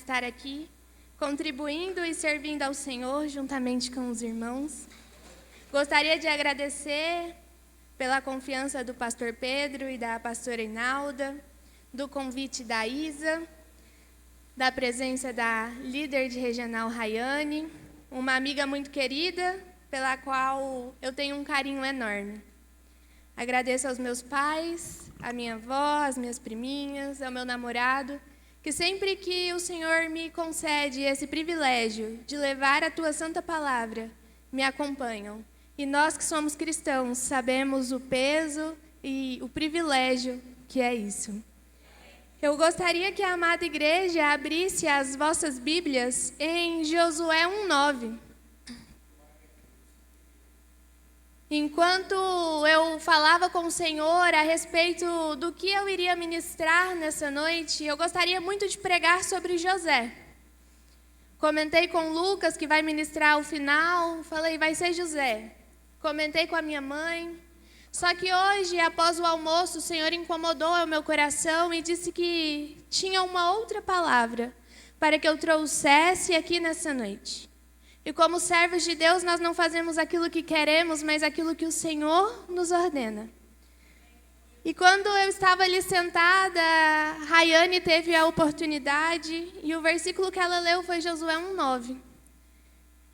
estar aqui, contribuindo e servindo ao Senhor juntamente com os irmãos. Gostaria de agradecer pela confiança do pastor Pedro e da pastora Inalda, do convite da Isa, da presença da líder de regional Rayane, uma amiga muito querida, pela qual eu tenho um carinho enorme. Agradeço aos meus pais, à minha avó, às minhas priminhas, ao meu namorado, que sempre que o Senhor me concede esse privilégio de levar a Tua Santa Palavra, me acompanham. E nós que somos cristãos sabemos o peso e o privilégio que é isso. Eu gostaria que a amada igreja abrisse as vossas Bíblias em Josué 1:9. Enquanto eu falava com o Senhor a respeito do que eu iria ministrar nessa noite, eu gostaria muito de pregar sobre José. Comentei com o Lucas, que vai ministrar o final, falei, vai ser José. Comentei com a minha mãe. Só que hoje, após o almoço, o Senhor incomodou o meu coração e disse que tinha uma outra palavra para que eu trouxesse aqui nessa noite. E como servos de Deus, nós não fazemos aquilo que queremos, mas aquilo que o Senhor nos ordena. E quando eu estava ali sentada, Rayane teve a oportunidade e o versículo que ela leu foi Josué 1:9.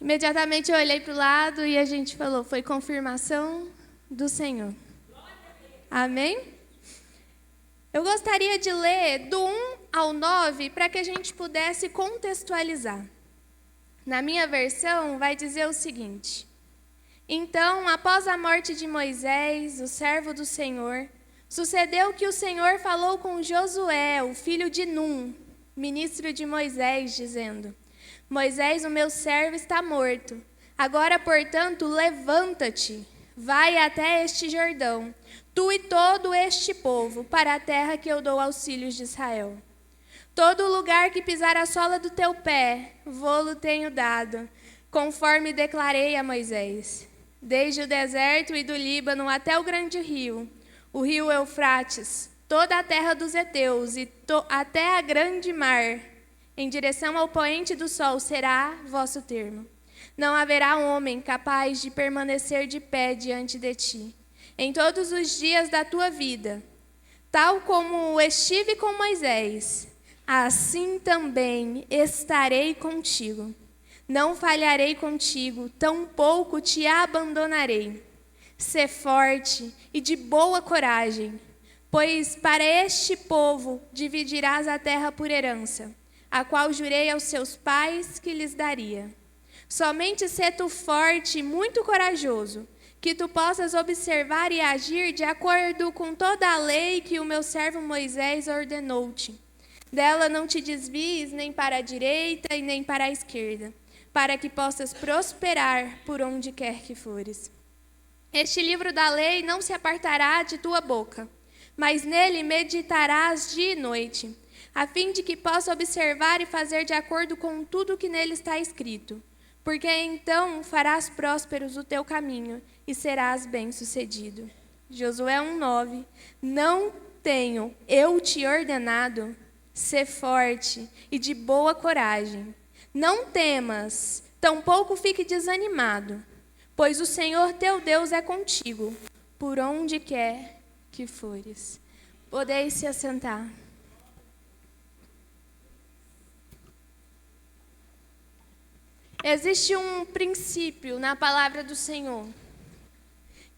Imediatamente eu olhei para o lado e a gente falou, foi confirmação do Senhor. Amém? Eu gostaria de ler do 1 ao 9 para que a gente pudesse contextualizar. Na minha versão vai dizer o seguinte: Então, após a morte de Moisés, o servo do Senhor, sucedeu que o Senhor falou com Josué, o filho de Num, ministro de Moisés, dizendo: Moisés, o meu servo, está morto. Agora, portanto, levanta-te, vai até este Jordão, tu e todo este povo, para a terra que eu dou aos filhos de Israel. Todo lugar que pisar a sola do teu pé, vô-lo tenho dado, conforme declarei a Moisés. Desde o deserto e do Líbano até o grande rio, o rio Eufrates, toda a terra dos heteus e até a grande mar, em direção ao poente do sol, será vosso termo. Não haverá homem capaz de permanecer de pé diante de ti, em todos os dias da tua vida. Tal como estive com Moisés, assim também estarei contigo. Não falharei contigo, tampouco te abandonarei. Sê forte e de boa coragem, pois para este povo dividirás a terra por herança, a qual jurei aos seus pais que lhes daria. Somente sê tu forte e muito corajoso, que tu possas observar e agir de acordo com toda a lei que o meu servo Moisés ordenou-te. Dela não te desvies nem para a direita e nem para a esquerda, para que possas prosperar por onde quer que fores. Este livro da lei não se apartará de tua boca, mas nele meditarás dia e noite, a fim de que possa observar e fazer de acordo com tudo que nele está escrito. Porque então farás prósperos o teu caminho e serás bem-sucedido. Josué 1:9. Não tenho eu te ordenado? Sê forte e de boa coragem. Não temas, tampouco fique desanimado, pois o Senhor teu Deus é contigo, por onde quer que fores. Podeis se assentar. Existe um princípio na palavra do Senhor,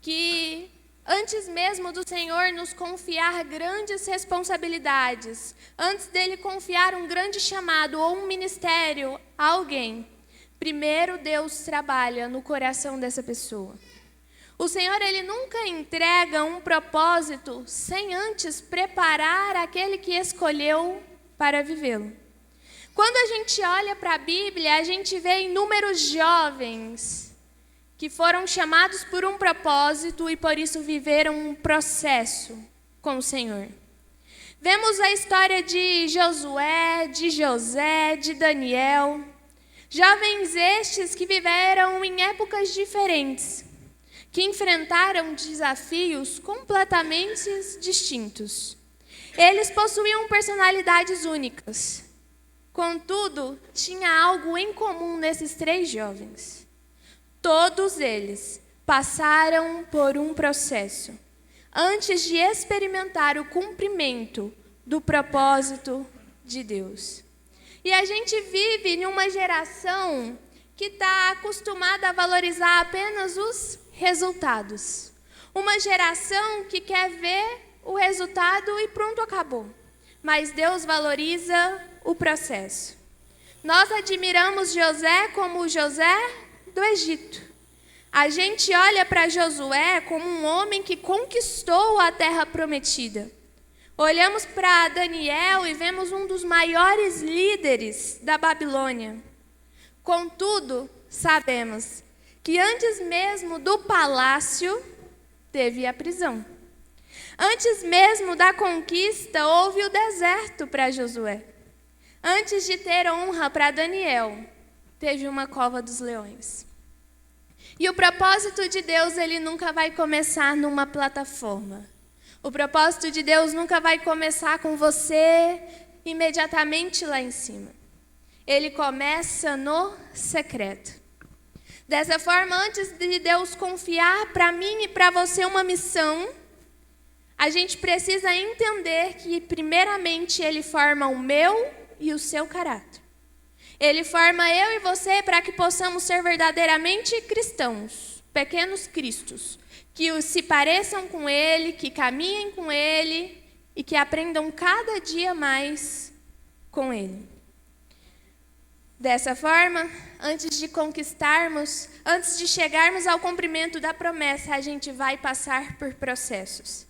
que antes mesmo do Senhor nos confiar grandes responsabilidades, antes dele confiar um grande chamado ou um ministério a alguém, primeiro Deus trabalha no coração dessa pessoa. O Senhor, ele nunca entrega um propósito sem antes preparar aquele que escolheu para vivê-lo. Quando a gente olha para a Bíblia, a gente vê inúmeros jovens que foram chamados por um propósito e por isso viveram um processo com o Senhor. Vemos a história de Josué, de José, de Daniel, jovens estes que viveram em épocas diferentes, que enfrentaram desafios completamente distintos. Eles possuíam personalidades únicas, Contudo, tinha algo em comum nesses 3 jovens. Todos eles passaram por um processo antes de experimentar o cumprimento do propósito de Deus. E a gente vive em uma geração que está acostumada a valorizar apenas os resultados. Uma geração que quer ver o resultado e pronto, acabou. Mas Deus valoriza o processo. Nós admiramos José como o José do Egito. A gente olha para Josué como um homem que conquistou a terra prometida. Olhamos para Daniel e vemos um dos maiores líderes da Babilônia. Contudo, sabemos que antes mesmo do palácio, teve a prisão. Antes mesmo da conquista, houve o deserto para Josué. Antes de ter honra para Daniel, teve uma cova dos leões. E o propósito de Deus, ele nunca vai começar numa plataforma. O propósito de Deus nunca vai começar com você imediatamente lá em cima. Ele começa no secreto. Dessa forma, antes de Deus confiar para mim e para você uma missão, a gente precisa entender que, primeiramente, Ele forma o meu e o seu caráter. Ele forma eu e você para que possamos ser verdadeiramente cristãos, pequenos cristos, que se pareçam com Ele, que caminhem com Ele e que aprendam cada dia mais com Ele. Dessa forma, antes de conquistarmos, antes de chegarmos ao cumprimento da promessa, a gente vai passar por processos.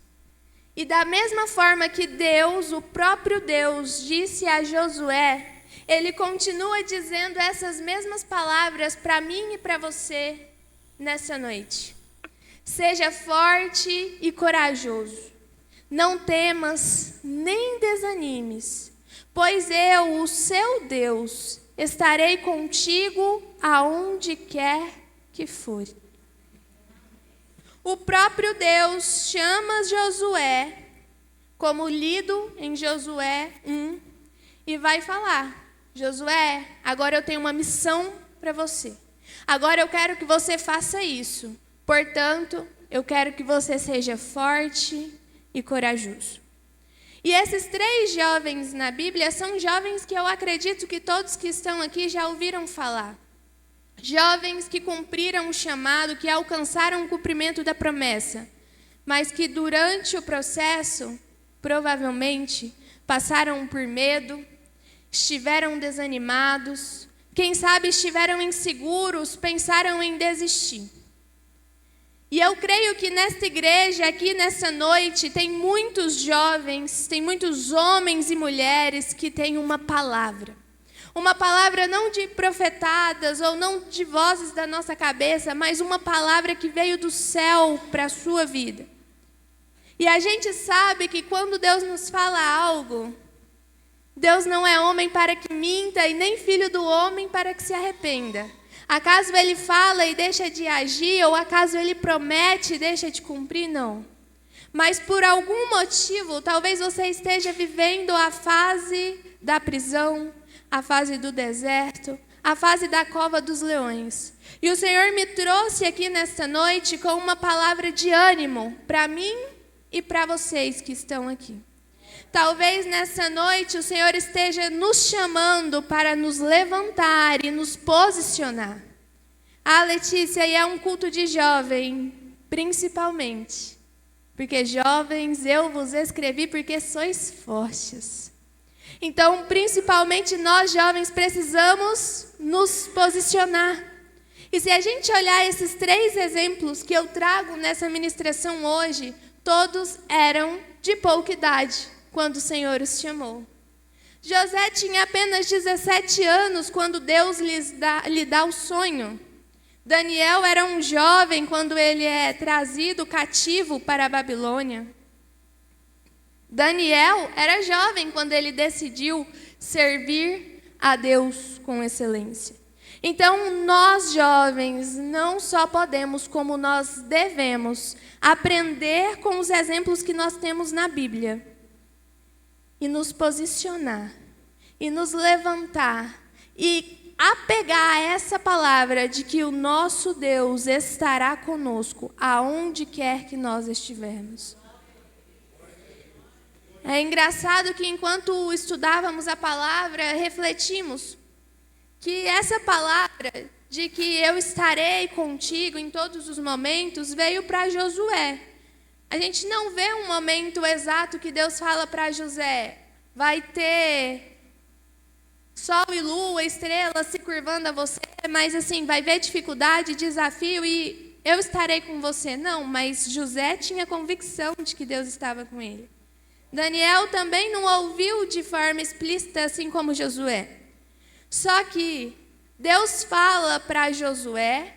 E da mesma forma que Deus, o próprio Deus, disse a Josué, Ele continua dizendo essas mesmas palavras para mim e para você nessa noite. Seja forte e corajoso. Não temas nem desanimes, pois eu, o seu Deus, estarei contigo aonde quer que for. O próprio Deus chama Josué, como lido em Josué 1, e vai falar: Josué, agora eu tenho uma missão para você. Agora eu quero que você faça isso. Portanto, eu quero que você seja forte e corajoso. E esses 3 jovens na Bíblia são jovens que eu acredito que todos que estão aqui já ouviram falar. Jovens que cumpriram o chamado, que alcançaram o cumprimento da promessa, mas que durante o processo, provavelmente, passaram por medo, estiveram desanimados, quem sabe estiveram inseguros, pensaram em desistir. E eu creio que nesta igreja, aqui nessa noite, tem muitos jovens, tem muitos homens e mulheres que têm uma palavra. Uma palavra não de profetadas ou não de vozes da nossa cabeça, mas uma palavra que veio do céu para a sua vida. E a gente sabe que quando Deus nos fala algo, Deus não é homem para que minta e nem filho do homem para que se arrependa. Acaso Ele fala e deixa de agir, ou acaso Ele promete e deixa de cumprir? Não. Mas por algum motivo, talvez você esteja vivendo a fase da prisão, a fase do deserto, a fase da cova dos leões. E o Senhor me trouxe aqui nesta noite com uma palavra de ânimo para mim e para vocês que estão aqui. Talvez nessa noite o Senhor esteja nos chamando para nos levantar e nos posicionar. Ah, Letícia, e é um culto de jovem, principalmente. Porque jovens eu vos escrevi porque sois fortes. Então, principalmente nós jovens precisamos nos posicionar. E se a gente olhar esses 3 exemplos que eu trago nessa ministração hoje, todos eram de pouca idade quando o Senhor os chamou. José tinha apenas 17 anos quando Deus lhe dá o sonho. Daniel era um jovem quando ele é trazido cativo para a Babilônia. Daniel era jovem quando ele decidiu servir a Deus com excelência. Então, nós jovens não só podemos, como nós devemos aprender com os exemplos que nós temos na Bíblia e nos posicionar e nos levantar e apegar a essa palavra de que o nosso Deus estará conosco aonde quer que nós estivermos. É engraçado que enquanto estudávamos a palavra, refletimos que essa palavra de que eu estarei contigo em todos os momentos veio para Josué. A gente não vê um momento exato que Deus fala para José, vai ter sol e lua, estrelas se curvando a você, mas assim, vai ver dificuldade, desafio e eu estarei com você. Não, mas José tinha convicção de que Deus estava com ele. Daniel também não ouviu de forma explícita, assim como Josué. Só que Deus fala para Josué,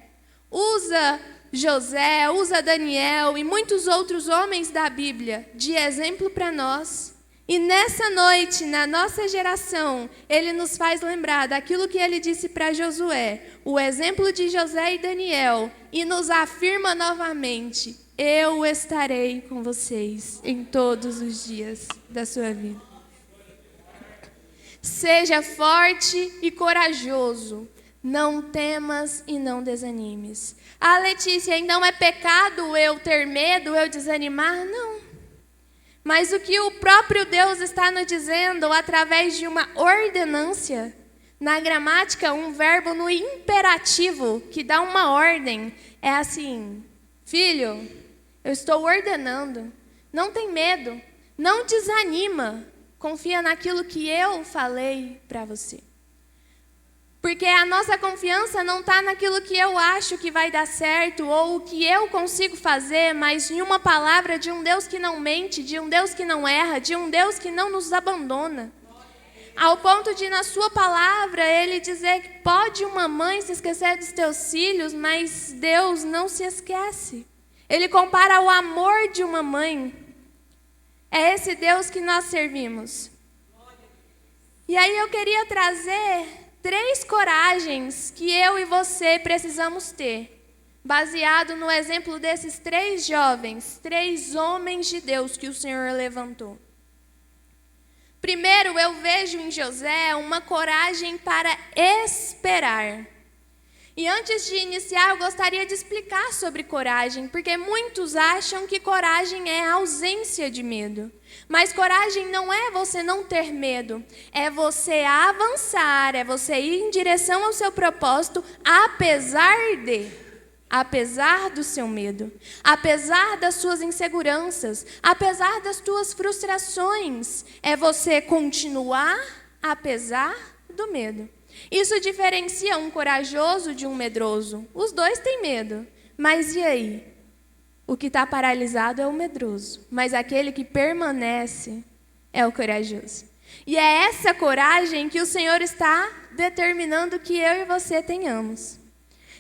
usa José, usa Daniel e muitos outros homens da Bíblia de exemplo para nós. E nessa noite, na nossa geração, Ele nos faz lembrar daquilo que Ele disse para Josué, o exemplo de José e Daniel, e nos afirma novamente, eu estarei com vocês em todos os dias da sua vida. Seja forte e corajoso, não temas e não desanimes. Ah, Letícia, então é pecado eu ter medo, eu desanimar? Não. Mas o que o próprio Deus está nos dizendo através de uma ordenância, na gramática, um verbo no imperativo, que dá uma ordem, é assim, filho, eu estou ordenando, não tem medo, não desanima, confia naquilo que eu falei para você. Porque a nossa confiança não está naquilo que eu acho que vai dar certo ou o que eu consigo fazer, mas em uma palavra de um Deus que não mente, de um Deus que não erra, de um Deus que não nos abandona. Ao ponto de, na sua palavra, Ele dizer que pode uma mãe se esquecer dos teus filhos, mas Deus não se esquece. Ele compara o amor de uma mãe. É esse Deus que nós servimos. E aí eu queria trazer 3 coragens que eu e você precisamos ter, baseado no exemplo desses 3 jovens, 3 homens de Deus que o Senhor levantou. Primeiro, eu vejo em José uma coragem para esperar. E antes de iniciar, eu gostaria de explicar sobre coragem, porque muitos acham que coragem é ausência de medo. Mas coragem não é você não ter medo, é você avançar, é você ir em direção ao seu propósito, apesar do seu medo, apesar das suas inseguranças, apesar das suas frustrações, é você continuar apesar do medo. Isso diferencia um corajoso de um medroso. Os dois têm medo, mas e aí? O que está paralisado é o medroso, mas aquele que permanece é o corajoso. E é essa coragem que o Senhor está determinando que eu e você tenhamos.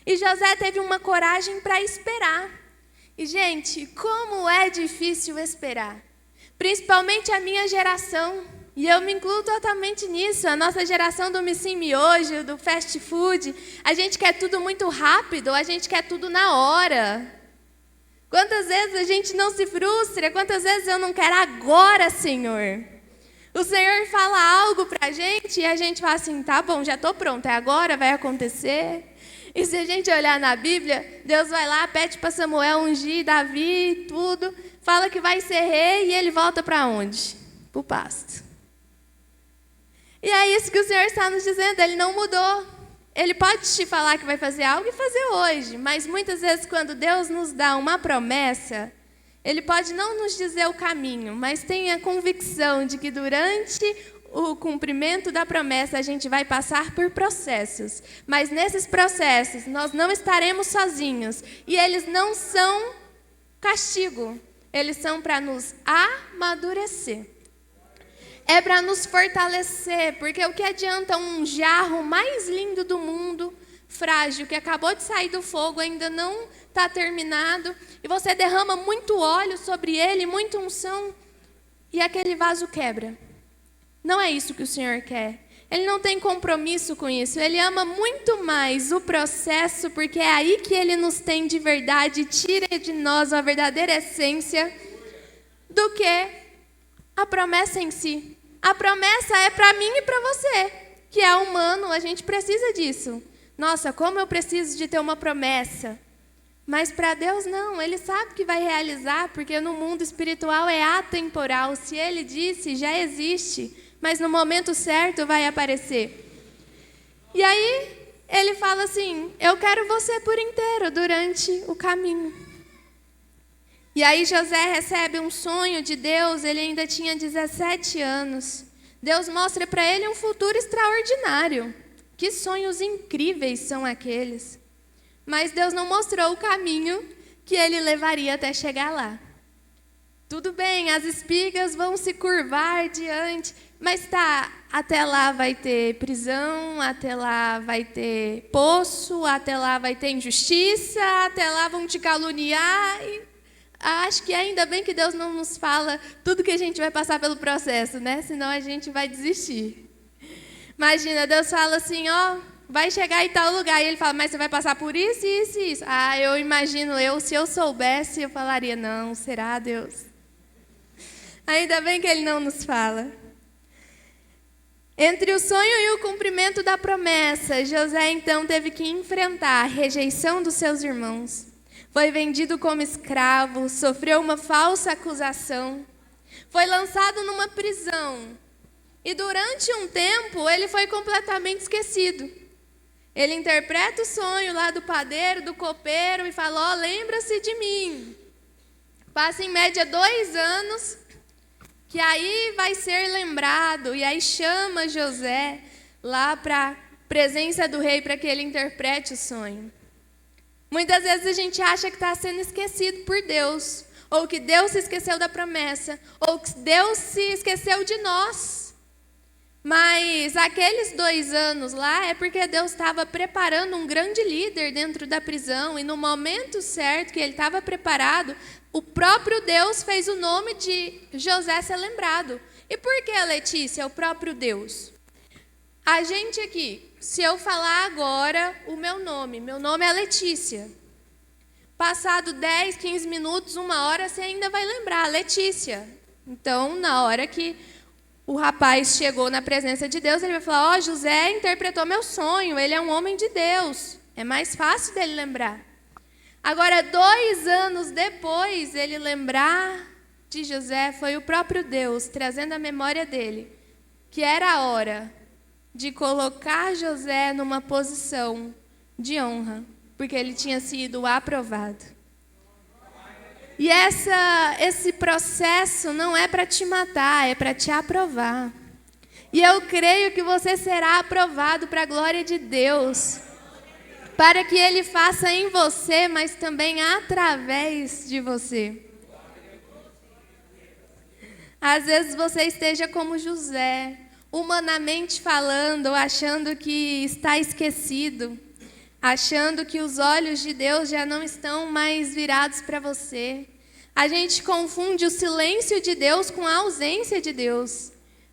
E José teve uma coragem para esperar. E, gente, como é difícil esperar. Principalmente a minha geração. E eu me incluo totalmente nisso. A nossa geração do Missim Miojo, do fast food. A gente quer tudo muito rápido, a gente quer tudo na hora. Quantas vezes a gente não se frustra? Quantas vezes eu não quero agora, Senhor? O Senhor fala algo para a gente e a gente fala assim, tá bom, já estou pronta, é agora, vai acontecer. E se a gente olhar na Bíblia, Deus vai lá, pede para Samuel ungir Davi, tudo, fala que vai ser rei e ele volta para onde? Para o pasto. E é isso que o Senhor está nos dizendo, Ele não mudou. Ele pode te falar que vai fazer algo e fazer hoje, mas muitas vezes quando Deus nos dá uma promessa, Ele pode não nos dizer o caminho, mas tenha convicção de que durante o cumprimento da promessa a gente vai passar por processos. Mas nesses processos nós não estaremos sozinhos e eles não são castigo, eles são para nos amadurecer. É para nos fortalecer, porque o que adianta um jarro mais lindo do mundo, frágil, que acabou de sair do fogo, ainda não está terminado, e você derrama muito óleo sobre ele, muita unção, e aquele vaso quebra. Não é isso que o Senhor quer. Ele não tem compromisso com isso. Ele ama muito mais o processo, porque é aí que Ele nos tem de verdade, tira de nós a verdadeira essência, do que a promessa em si. A promessa é para mim e para você, que é humano, a gente precisa disso. Nossa, como eu preciso de ter uma promessa. Mas para Deus não, Ele sabe que vai realizar, porque no mundo espiritual é atemporal. Se Ele disse, já existe, mas no momento certo vai aparecer. E aí, Ele fala assim, eu quero você por inteiro durante o caminho. E aí José recebe um sonho de Deus, ele ainda tinha 17 anos. Deus mostra para ele um futuro extraordinário. Que sonhos incríveis são aqueles. Mas Deus não mostrou o caminho que ele levaria até chegar lá. Tudo bem, as espigas vão se curvar diante, mas tá, até lá vai ter prisão, até lá vai ter poço, até lá vai ter injustiça, até lá vão te caluniar. E acho que ainda bem que Deus não nos fala tudo que a gente vai passar pelo processo, né? Senão a gente vai desistir. Imagina, Deus fala assim, ó, vai chegar em tal lugar. E Ele fala, mas você vai passar por isso, isso e isso. Ah, eu imagino, se eu soubesse, eu falaria, não, será Deus? Ainda bem que Ele não nos fala. Entre o sonho e o cumprimento da promessa, José então teve que enfrentar a rejeição dos seus irmãos. Foi vendido como escravo, sofreu uma falsa acusação, foi lançado numa prisão. E durante um tempo, ele foi completamente esquecido. Ele interpreta o sonho lá do padeiro, do copeiro, e fala, lembra-se de mim. Passa em média 2 anos, que aí vai ser lembrado. E aí chama José lá para a presença do rei para que ele interprete o sonho. Muitas vezes a gente acha que está sendo esquecido por Deus, ou que Deus se esqueceu da promessa, ou que Deus se esqueceu de nós. Mas aqueles 2 anos lá é porque Deus estava preparando um grande líder dentro da prisão, e no momento certo que ele estava preparado, o próprio Deus fez o nome de José ser lembrado. E por que, Letícia, o próprio Deus? A gente aqui, se eu falar agora o meu nome é Letícia. Passado 10, 15 minutos, 1 hora, você ainda vai lembrar, Letícia. Então, na hora que o rapaz chegou na presença de Deus, ele vai falar, José interpretou meu sonho, ele é um homem de Deus. É mais fácil dele lembrar. Agora, 2 anos depois, ele lembrar de José, foi o próprio Deus trazendo a memória dele, que era a hora de colocar José numa posição de honra, porque ele tinha sido aprovado. E esse processo não é para te matar, é para te aprovar. E eu creio que você será aprovado para a glória de Deus, para que Ele faça em você, mas também através de você. Às vezes você esteja como José, humanamente falando, achando que está esquecido, achando que os olhos de Deus já não estão mais virados para você. A gente confunde o silêncio de Deus com a ausência de Deus.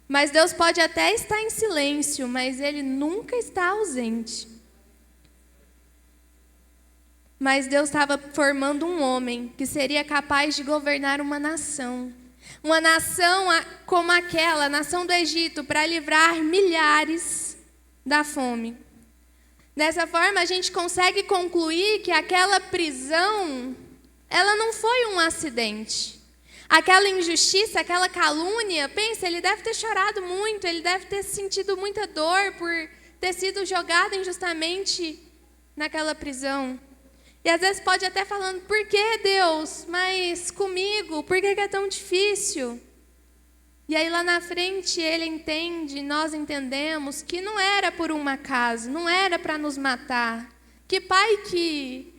Mas Deus pode até estar em silêncio, mas Ele nunca está ausente. Mas Deus estava formando um homem que seria capaz de governar uma nação. Uma nação como aquela, a nação do Egito, para livrar milhares da fome. Dessa forma, a gente consegue concluir que aquela prisão, ela não foi um acidente. Aquela injustiça, aquela calúnia, pensa, ele deve ter chorado muito, ele deve ter sentido muita dor por ter sido jogado injustamente naquela prisão. E às vezes pode até falando, por que Deus? Mas comigo, por que é tão difícil? E aí lá na frente ele entende, nós entendemos que não era por um acaso, não era para nos matar. Que pai que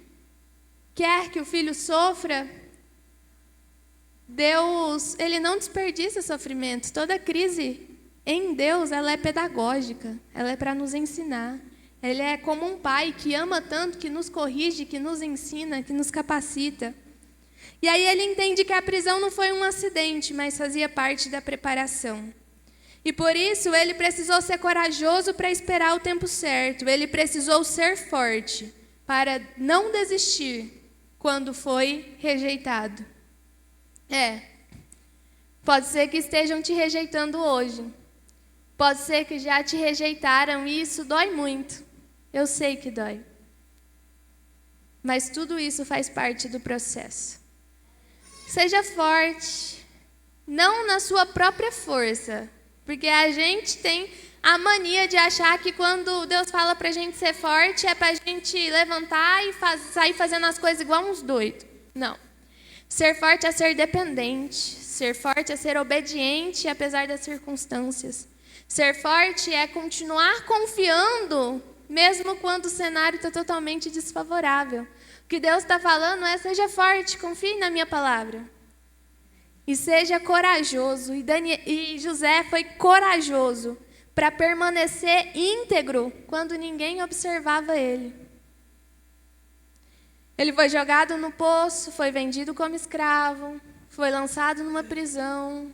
quer que o filho sofra, Deus, Ele não desperdiça sofrimento. Toda crise em Deus, ela é pedagógica, ela é para nos ensinar. Ele é como um pai que ama tanto, que nos corrige, que nos ensina, que nos capacita. E aí ele entende que a prisão não foi um acidente, mas fazia parte da preparação. E por isso ele precisou ser corajoso para esperar o tempo certo. Ele precisou ser forte para não desistir quando foi rejeitado. Pode ser que estejam te rejeitando hoje. Pode ser que já te rejeitaram e isso dói muito. Eu sei que dói. Mas tudo isso faz parte do processo. Seja forte, não na sua própria força, porque a gente tem a mania de achar que quando Deus fala pra gente ser forte é pra gente levantar e sair fazendo as coisas igual uns doidos. Não. Ser forte é ser dependente, ser forte é ser obediente apesar das circunstâncias. Ser forte é continuar confiando mesmo quando o cenário está totalmente desfavorável. O que Deus está falando é: seja forte, confie na minha palavra. E seja corajoso. E José foi corajoso para permanecer íntegro quando ninguém observava ele. Ele foi jogado no poço, foi vendido como escravo, foi lançado numa prisão.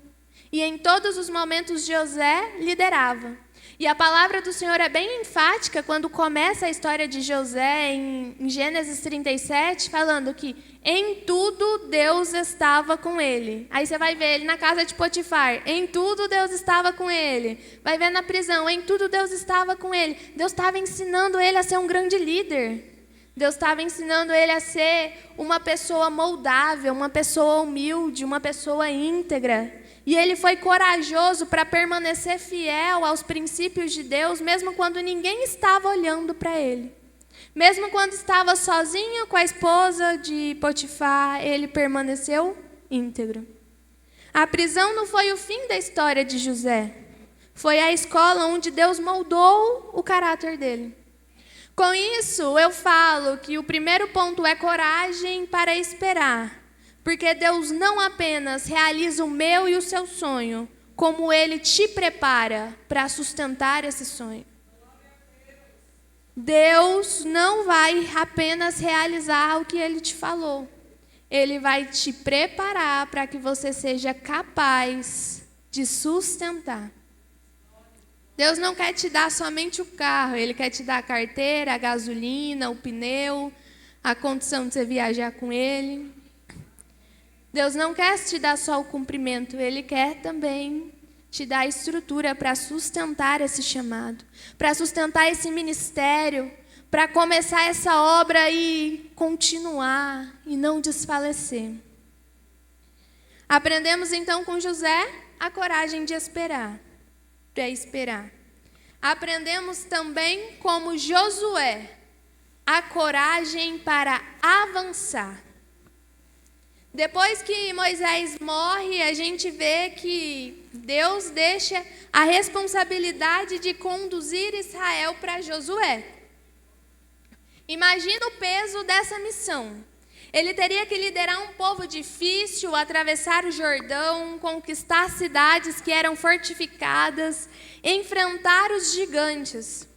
E em todos os momentos José liderava. E a palavra do Senhor é bem enfática quando começa a história de José em Gênesis 37, falando que em tudo Deus estava com ele. Aí você vai ver ele na casa de Potifar, em tudo Deus estava com ele. Vai ver na prisão, em tudo Deus estava com ele. Deus estava ensinando ele a ser um grande líder. Deus estava ensinando ele a ser uma pessoa moldável, uma pessoa humilde, uma pessoa íntegra. E ele foi corajoso para permanecer fiel aos princípios de Deus, mesmo quando ninguém estava olhando para ele. Mesmo quando estava sozinho com a esposa de Potifar, ele permaneceu íntegro. A prisão não foi o fim da história de José. Foi a escola onde Deus moldou o caráter dele. Com isso, eu falo que o primeiro ponto é coragem para esperar. Porque Deus não apenas realiza o meu e o seu sonho, como Ele te prepara para sustentar esse sonho. Deus não vai apenas realizar o que Ele te falou. Ele vai te preparar para que você seja capaz de sustentar. Deus não quer te dar somente o carro, Ele quer te dar a carteira, a gasolina, o pneu, a condição de você viajar com Ele. Deus não quer te dar só o cumprimento, Ele quer também te dar a estrutura para sustentar esse chamado, para sustentar esse ministério, para começar essa obra e continuar e não desfalecer. Aprendemos então com José a coragem de esperar, para esperar. Aprendemos também como Josué a coragem para avançar. Depois que Moisés morre, a gente vê que Deus deixa a responsabilidade de conduzir Israel para Josué. Imagina o peso dessa missão. Ele teria que liderar um povo difícil, atravessar o Jordão, conquistar cidades que eram fortificadas, enfrentar os gigantes.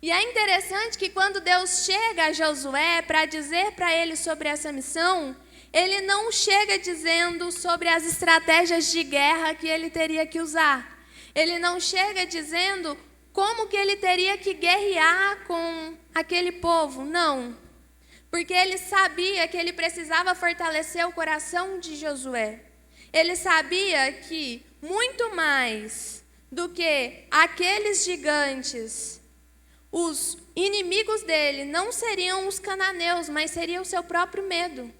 E é interessante que quando Deus chega a Josué para dizer para ele sobre essa missão, Ele não chega dizendo sobre as estratégias de guerra que ele teria que usar. Ele não chega dizendo como que ele teria que guerrear com aquele povo. Não. Porque ele sabia que ele precisava fortalecer o coração de Josué. Ele sabia que muito mais do que aqueles gigantes, os inimigos dele não seriam os cananeus, mas seria o seu próprio medo.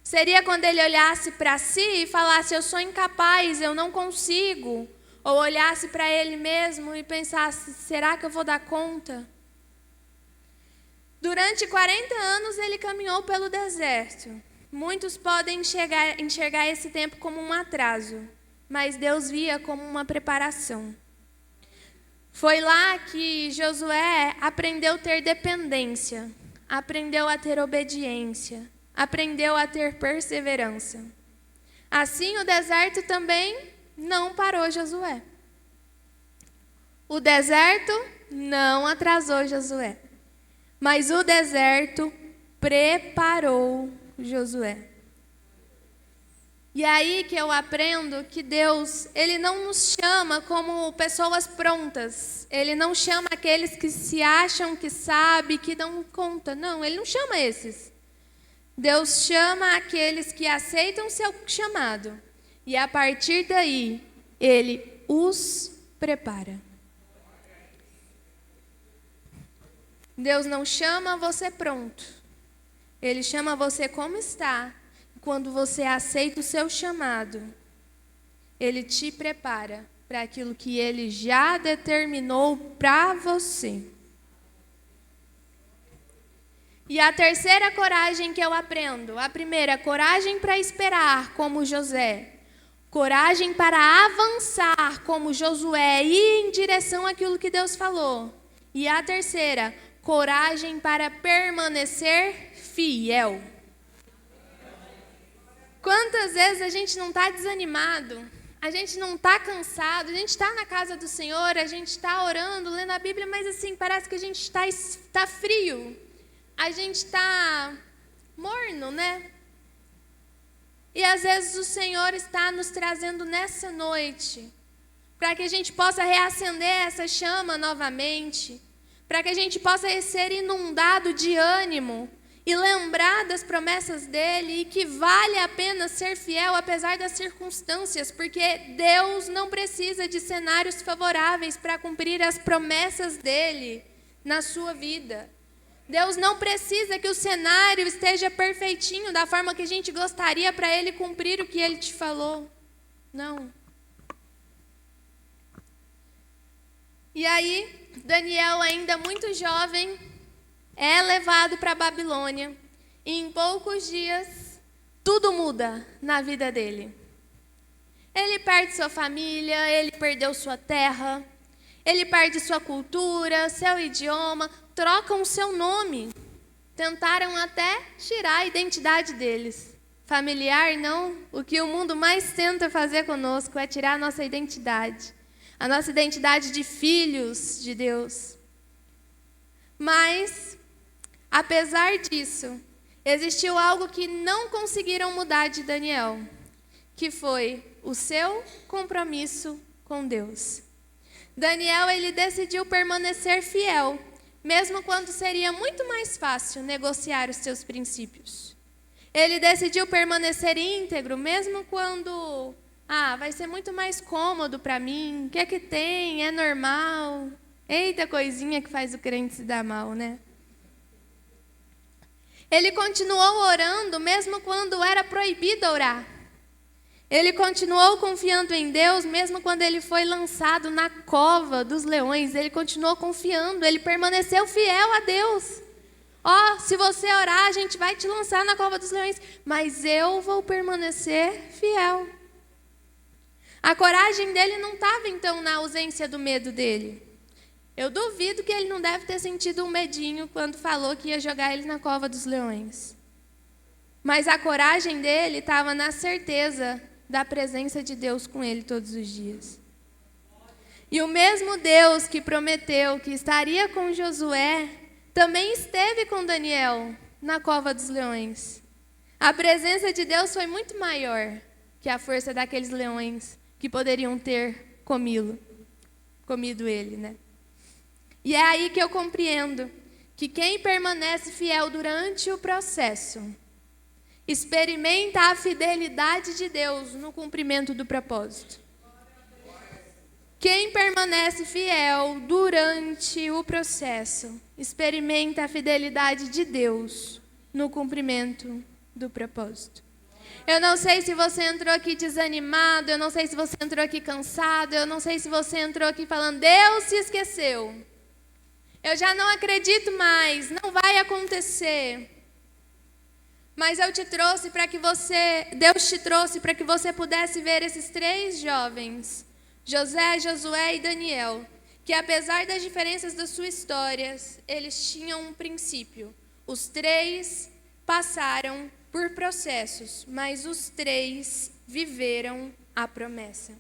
Seria quando ele olhasse para si e falasse: eu sou incapaz, eu não consigo. Ou olhasse para ele mesmo e pensasse: será que eu vou dar conta? Durante 40 anos ele caminhou pelo deserto. Muitos podem enxergar esse tempo como um atraso, mas Deus via como uma preparação. Foi lá que Josué aprendeu a ter dependência, aprendeu a ter obediência, aprendeu a ter perseverança. Assim, o deserto também não parou Josué. O deserto não atrasou Josué, mas o deserto preparou Josué. E aí que eu aprendo que Deus, Ele não nos chama como pessoas prontas. Ele não chama aqueles que se acham que sabem, que dão conta. Não, Ele não chama esses. Deus chama aqueles que aceitam seu chamado. E a partir daí, Ele os prepara. Deus não chama você pronto. Ele chama você como está. Quando você aceita o seu chamado, Ele te prepara para aquilo que Ele já determinou para você. E a terceira coragem que eu aprendo. A primeira, coragem para esperar, como José. Coragem para avançar, como Josué, e ir em direção àquilo que Deus falou. E a terceira, coragem para permanecer fiel. Quantas vezes a gente não está desanimado, a gente não está cansado, a gente está na casa do Senhor, a gente está orando, lendo a Bíblia, mas assim, parece que a gente está frio, a gente está morno, né? E às vezes o Senhor está nos trazendo nessa noite, para que a gente possa reacender essa chama novamente, para que a gente possa ser inundado de ânimo e lembrar das promessas dEle e que vale a pena ser fiel apesar das circunstâncias, porque Deus não precisa de cenários favoráveis para cumprir as promessas dEle na sua vida. Deus não precisa que o cenário esteja perfeitinho da forma que a gente gostaria para Ele cumprir o que Ele te falou. Não. E aí, Daniel, ainda muito jovem, é levado para a Babilônia. E em poucos dias, tudo muda na vida dele. Ele perde sua família, ele perdeu sua terra, ele perde sua cultura, seu idioma, trocam o seu nome. Tentaram até tirar a identidade deles. Familiar, não. O que o mundo mais tenta fazer conosco é tirar a nossa identidade. A nossa identidade de filhos de Deus. Mas, apesar disso, existiu algo que não conseguiram mudar de Daniel, que foi o seu compromisso com Deus. Daniel, ele decidiu permanecer fiel, mesmo quando seria muito mais fácil negociar os seus princípios. Ele decidiu permanecer íntegro, mesmo quando, vai ser muito mais cômodo para mim, o que é que tem, é normal. Eita coisinha que faz o crente se dar mal, né? Ele continuou orando, mesmo quando era proibido orar. Ele continuou confiando em Deus, mesmo quando ele foi lançado na cova dos leões. Ele continuou confiando, ele permaneceu fiel a Deus. Se você orar, a gente vai te lançar na cova dos leões, mas eu vou permanecer fiel. A coragem dele não estava, então, na ausência do medo dele. Eu duvido que ele não deve ter sentido um medinho quando falou que ia jogar ele na cova dos leões. Mas a coragem dele estava na certeza da presença de Deus com ele todos os dias. E o mesmo Deus que prometeu que estaria com Josué, também esteve com Daniel na cova dos leões. A presença de Deus foi muito maior que a força daqueles leões que poderiam ter comido ele, né? E é aí que eu compreendo que quem permanece fiel durante o processo experimenta a fidelidade de Deus no cumprimento do propósito. Quem permanece fiel durante o processo experimenta a fidelidade de Deus no cumprimento do propósito. Eu não sei se você entrou aqui desanimado, eu não sei se você entrou aqui cansado, eu não sei se você entrou aqui falando, Deus se esqueceu. Eu já não acredito mais, não vai acontecer. Mas Deus te trouxe para que você pudesse ver esses três jovens, José, Josué e Daniel, que apesar das diferenças das suas histórias, eles tinham um princípio. Os três passaram por processos, mas os três viveram a promessa.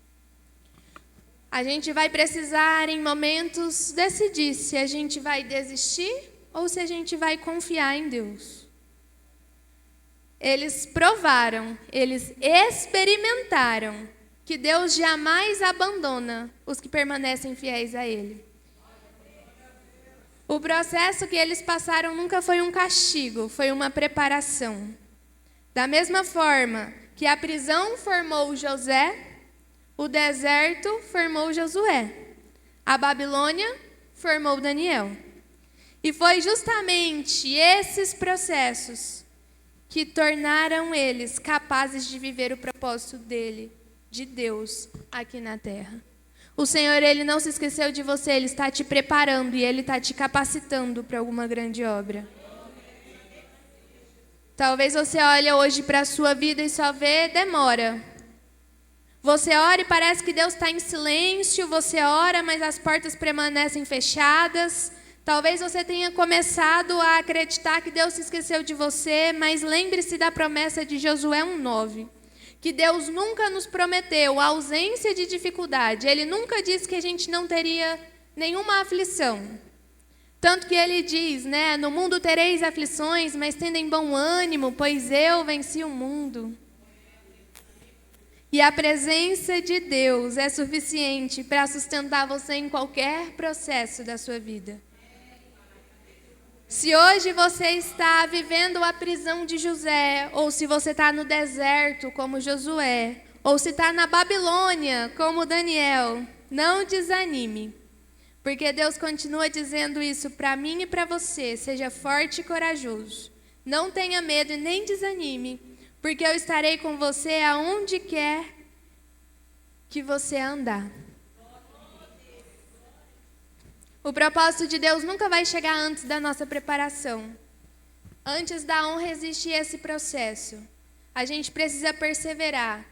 A gente vai precisar, em momentos, decidir se a gente vai desistir ou se a gente vai confiar em Deus. Eles provaram, eles experimentaram que Deus jamais abandona os que permanecem fiéis a Ele. O processo que eles passaram nunca foi um castigo, foi uma preparação. Da mesma forma que a prisão formou José, O deserto formou Josué. A Babilônia formou Daniel. E foi justamente esses processos que tornaram eles capazes de viver o propósito dele, de Deus, aqui na terra. O Senhor, Ele não se esqueceu de você, Ele está te preparando e Ele está te capacitando para alguma grande obra. Talvez você olhe hoje para a sua vida e só vê demora. Você ora e parece que Deus está em silêncio, você ora, mas as portas permanecem fechadas. Talvez você tenha começado a acreditar que Deus se esqueceu de você, mas lembre-se da promessa de Josué 1:9. Que Deus nunca nos prometeu a ausência de dificuldade. Ele nunca disse que a gente não teria nenhuma aflição. Tanto que ele diz, né? No mundo tereis aflições, mas tendem bom ânimo, pois eu venci o mundo. E a presença de Deus é suficiente para sustentar você em qualquer processo da sua vida. Se hoje você está vivendo a prisão de José, ou se você está no deserto como Josué, ou se está na Babilônia como Daniel, não desanime. Porque Deus continua dizendo isso para mim e para você. Seja forte e corajoso. Não tenha medo e nem desanime, porque eu estarei com você aonde quer que você andar. O propósito de Deus nunca vai chegar antes da nossa preparação. Antes da honra existe esse processo. A gente precisa perseverar.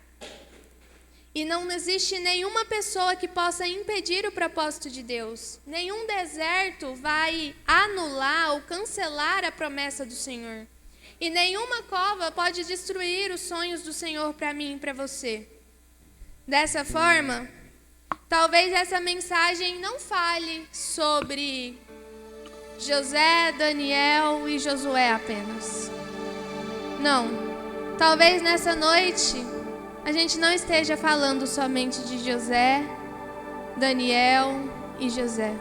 E não existe nenhuma pessoa que possa impedir o propósito de Deus. Nenhum deserto vai anular ou cancelar a promessa do Senhor. E nenhuma cova pode destruir os sonhos do Senhor para mim e para você. Dessa forma, talvez essa mensagem não fale sobre José, Daniel e Josué apenas. Não. Talvez nessa noite a gente não esteja falando somente de José, Daniel e José.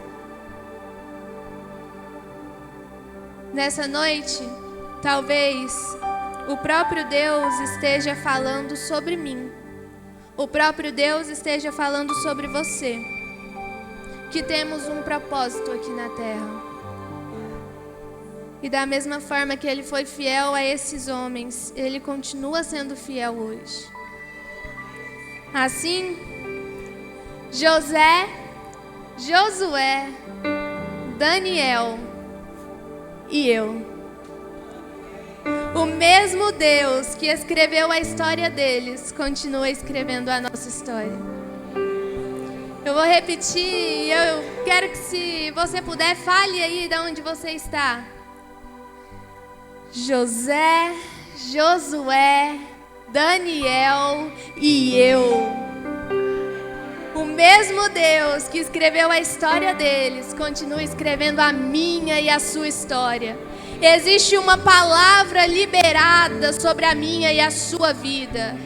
Nessa noite, talvez o próprio Deus esteja falando sobre mim. O próprio Deus esteja falando sobre você. Que temos um propósito aqui na terra. E da mesma forma que Ele foi fiel a esses homens, Ele continua sendo fiel hoje. Assim, José, Josué, Daniel e eu. O mesmo Deus que escreveu a história deles continua escrevendo a nossa história. Eu vou repetir e eu quero que, se você puder, fale aí de onde você está. José, Josué, Daniel e eu. O mesmo Deus que escreveu a história deles continua escrevendo a minha e a sua história. Existe uma palavra liberada sobre a minha e a sua vida.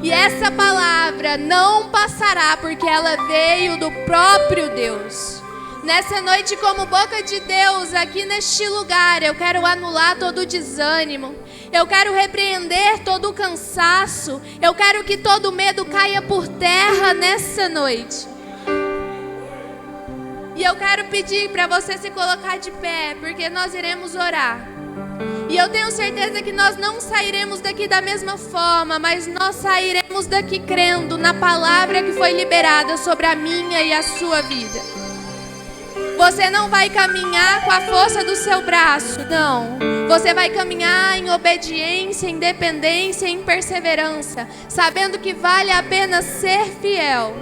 E essa palavra não passará, porque ela veio do próprio Deus. Nessa noite, como boca de Deus aqui neste lugar, eu quero anular todo o desânimo. Eu quero repreender todo o cansaço. Eu quero que todo medo caia por terra nessa noite. E eu quero pedir para você se colocar de pé, porque nós iremos orar. E eu tenho certeza que nós não sairemos daqui da mesma forma, mas nós sairemos daqui crendo na palavra que foi liberada sobre a minha e a sua vida. Você não vai caminhar com a força do seu braço, não. Você vai caminhar em obediência, em dependência, em perseverança, sabendo que vale a pena ser fiel.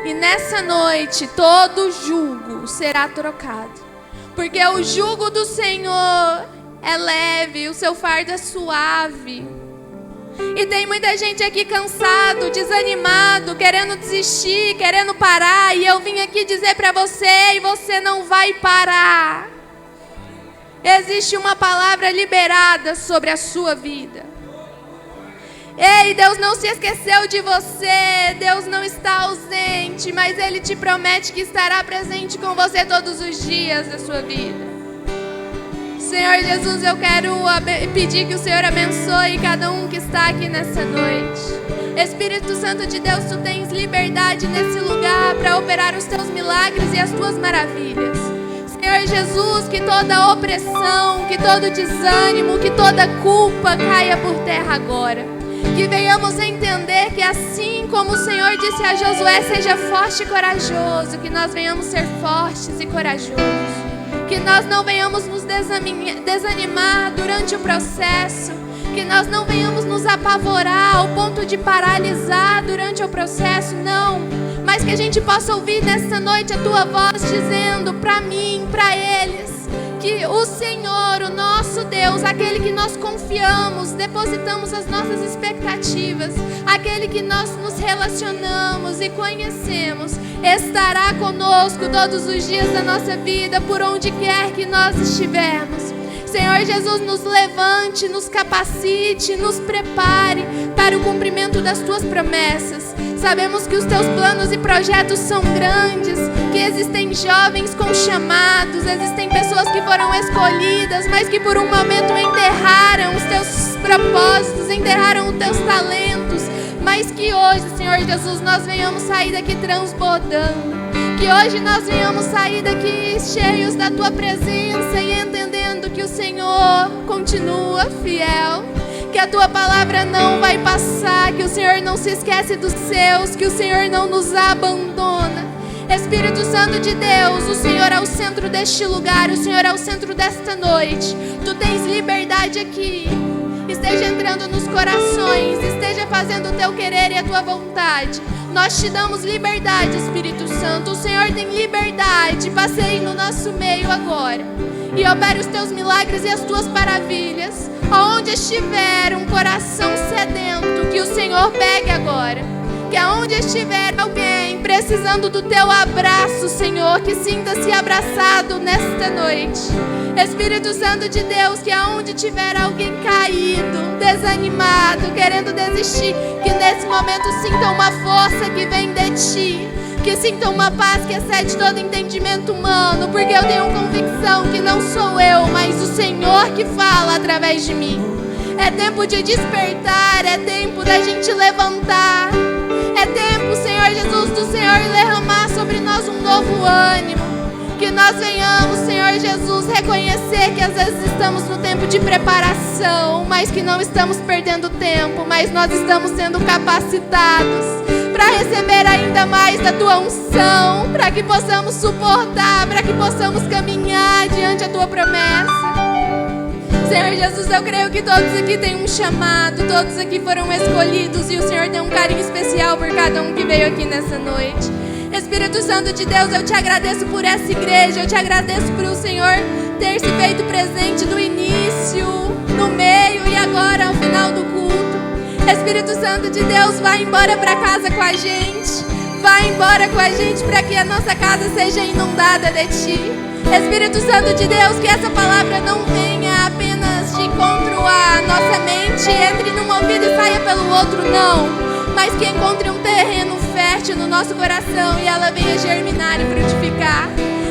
E nessa noite, todo jugo será trocado. Porque o jugo do Senhor é leve, o seu fardo é suave. E tem muita gente aqui cansado, desanimado, querendo desistir, querendo parar. E eu vim aqui dizer para você, e você não vai parar. Existe uma palavra liberada sobre a sua vida. Ei, Deus não se esqueceu de você. Deus não está ausente, mas Ele te promete que estará presente com você todos os dias da sua vida. Senhor Jesus, eu quero pedir que o Senhor abençoe cada um que está aqui nessa noite. Espírito Santo de Deus, tu tens liberdade nesse lugar para operar os teus milagres e as tuas maravilhas. Senhor Jesus, que toda opressão, que todo desânimo, que toda culpa caia por terra agora. Que venhamos entender que assim como o Senhor disse a Josué, seja forte e corajoso, que nós venhamos ser fortes e corajosos. Que nós não venhamos nos desanimar durante o processo. Que nós não venhamos nos apavorar ao ponto de paralisar durante o processo, não. Mas que a gente possa ouvir nessa noite a tua voz dizendo para mim, para eles, que o Senhor, o nosso Deus, aquele que nós confiamos, depositamos as nossas expectativas, aquele que nós nos relacionamos e conhecemos, estará conosco todos os dias da nossa vida, por onde quer que nós estivermos. Senhor Jesus, nos levante, nos capacite, nos prepare para o cumprimento das tuas promessas. Sabemos que os teus planos e projetos são grandes, que existem jovens com chamados, existem pessoas que foram escolhidas, mas que por um momento enterraram os teus propósitos, enterraram os teus talentos, mas que hoje, Senhor Jesus, nós venhamos sair daqui transbordando, que hoje nós venhamos sair daqui cheios da tua presença e entendendo que o Senhor continua fiel, que a tua palavra não vai passar, que o Senhor não se esquece dos seus, que o Senhor não nos abandona. Espírito Santo de Deus, o Senhor é o centro deste lugar, o Senhor é o centro desta noite. Tu tens liberdade aqui. Esteja entrando nos corações, esteja fazendo o teu querer e a tua vontade. Nós te damos liberdade, Espírito Santo. O Senhor tem liberdade. Passeie no nosso meio agora e opere os teus milagres e as tuas maravilhas. Aonde estiver um coração sedento, que o Senhor pegue agora. Que aonde estiver alguém precisando do teu abraço, Senhor, que sinta-se abraçado nesta noite. Espírito Santo de Deus, que aonde tiver alguém caído, desanimado, querendo desistir, que nesse momento sinta uma força que vem de ti. Que sinta uma paz que excede todo entendimento humano, porque eu tenho convicção que não sou eu, mas o Senhor que fala através de mim. É tempo de despertar, é tempo da gente levantar. É tempo, Senhor Jesus, do Senhor derramar sobre nós um novo ânimo. Que nós venhamos, Senhor Jesus, reconhecer que às vezes estamos no tempo de preparação, mas que não estamos perdendo tempo, mas nós estamos sendo capacitados para receber ainda mais da tua unção, para que possamos suportar, para que possamos caminhar diante da tua promessa. Senhor Jesus, eu creio que todos aqui têm um chamado, todos aqui foram escolhidos e o Senhor tem um carinho especial por cada um que veio aqui nessa noite. Espírito Santo de Deus, eu te agradeço por essa igreja, eu te agradeço por o Senhor ter se feito presente do início, no meio e agora ao final do culto. Espírito Santo de Deus, vai embora para casa com a gente, vai embora com a gente para que a nossa casa seja inundada de ti. Espírito Santo de Deus, que essa palavra não venha apenas de encontro à nossa mente, entre num ouvido e saia pelo outro, não, mas que encontre um terreno fértil no nosso coração e ela venha germinar e frutificar.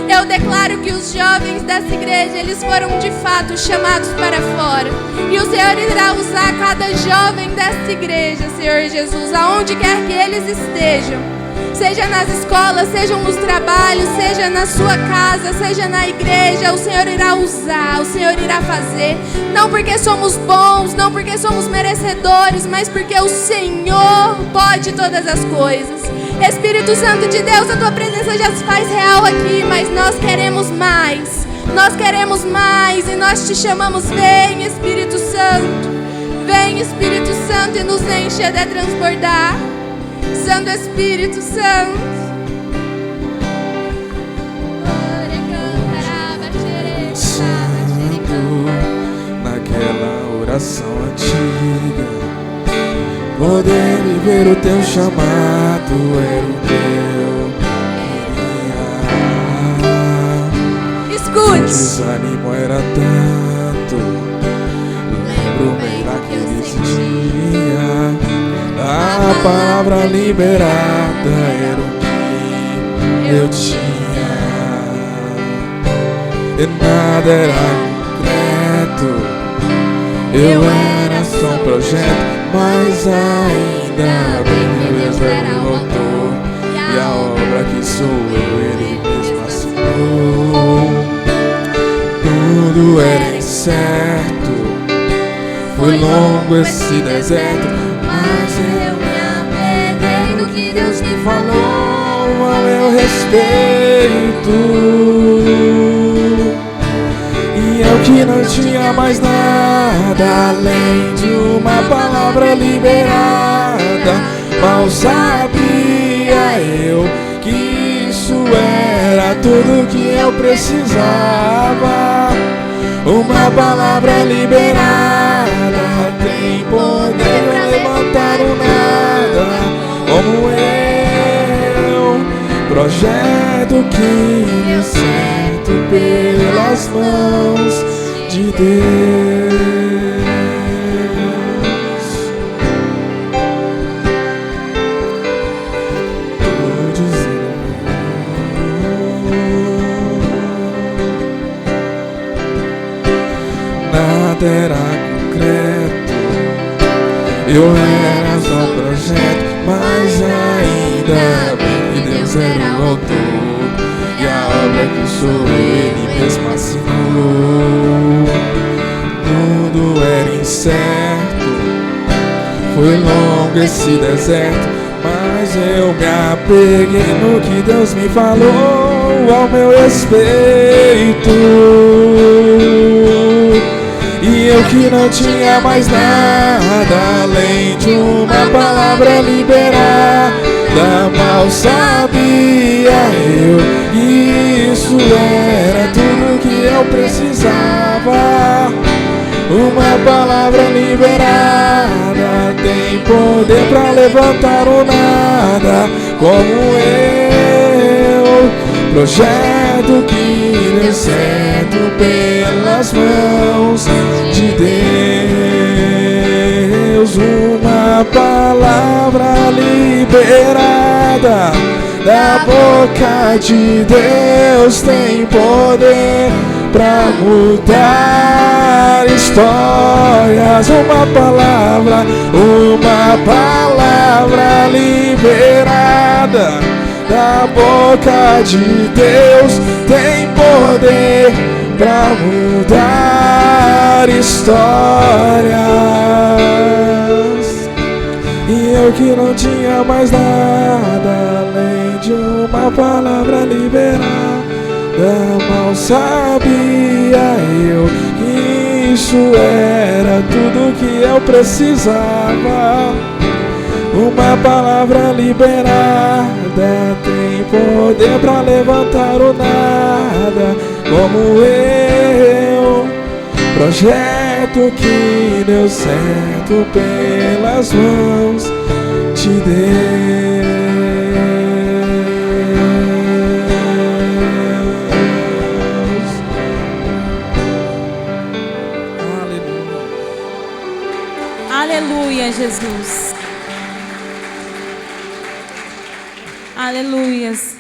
Eu declaro que os jovens dessa igreja, eles foram de fato chamados para fora. E o Senhor irá usar cada jovem dessa igreja, Senhor Jesus, aonde quer que eles estejam. Seja nas escolas, sejam nos trabalhos, seja na sua casa, seja na igreja, o Senhor irá usar, o Senhor irá fazer. Não porque somos bons, não porque somos merecedores, mas porque o Senhor pode todas as coisas. Espírito Santo de Deus, a tua presença já se faz real aqui, mas nós queremos mais. Nós queremos mais e nós te chamamos, vem Espírito Santo. Vem Espírito Santo e nos enche até transbordar. Santo Espírito Santo. Naquela oração antiga, poder viver o teu chamado era o que eu queria. Escute. O desânimo era tanto, lembro bem daqueles dias. A palavra liberada era o que eu tinha, e nada era Eu era só um projeto, mas ainda bem que Deus era o autor. E a obra que sou eu, Ele mesmo assinou. Tudo era incerto, foi longo esse deserto, mas eu me apeguei no que Deus me falou a meu respeito. E eu que não tinha mais nada além de uma palavra liberada, mal sabia eu que isso era tudo que eu precisava. Uma palavra liberada tem poder pra levantar o nada, como eu, projeto que deu certo pelas mãos de Deus. Nada era concreto, eu era só um projeto, mas ainda bem que Deus era o autor. E a obra que sou Ele mesmo assinou. Tudo era incerto, foi longo esse deserto, mas eu me apeguei no que Deus me falou ao meu respeito. E eu que não tinha mais nada além de uma palavra liberada, mal sabia eu que isso era tudo que eu precisava. Uma palavra liberada tem poder pra levantar o nada, como eu, projeto que deu certo pelas mãos de Deus. Uma palavra liberada da boca de Deus tem poder pra mudar histórias. Uma palavra liberada da boca de Deus tem poder pra mudar histórias. E eu que não tinha mais nada além de uma palavra liberada, mal sabia eu que isso era tudo que eu precisava. Uma palavra liberada tem poder pra levantar o nada, como eu, projeto que deu certo pelas mãos de Deus. Aleluia, Jesus. Aleluias.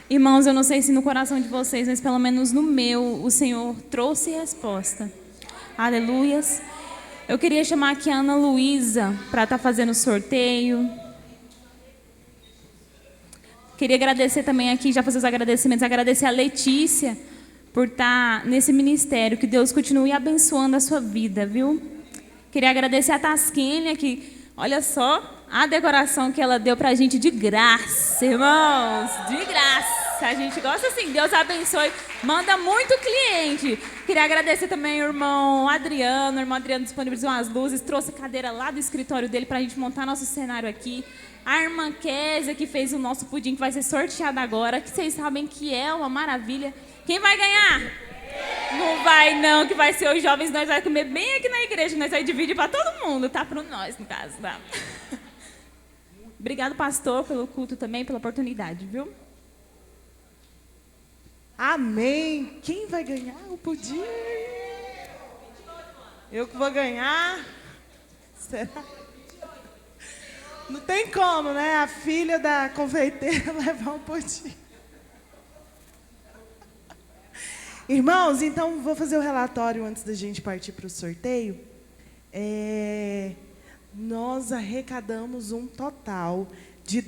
Irmãos, eu não sei se no coração de vocês, mas pelo menos no meu, o Senhor trouxe resposta. Aleluias. Eu queria chamar aqui a Ana Luísa para estar fazendo o sorteio. Queria agradecer também aqui, já fazer os agradecimentos, agradecer a Letícia por estar nesse ministério. Que Deus continue abençoando a sua vida, viu? Queria agradecer a Tasquênia, que, olha só, a decoração que ela deu pra gente de graça, irmãos, de graça. A gente gosta assim, Deus abençoe, manda muito cliente. Queria agradecer também o irmão Adriano. O irmão Adriano disponibilizou as luzes, trouxe cadeira lá do escritório dele pra gente montar nosso cenário aqui. A irmã Kézia, que fez o nosso pudim, que vai ser sorteado agora, que vocês sabem que é uma maravilha. Quem vai ganhar? Não vai não, que vai ser os jovens, nós vamos comer bem aqui na igreja, nós vamos dividir para todo mundo, tá? Para nós, no caso, tá? Obrigado, pastor, pelo culto também, pela oportunidade, viu? Amém. Quem vai ganhar o pudim? Eu que vou ganhar? Será? Não tem como, né? A filha da confeiteira levar um pudim. Irmãos, então vou fazer o relatório antes da gente partir para o sorteio. Nós arrecadamos um total de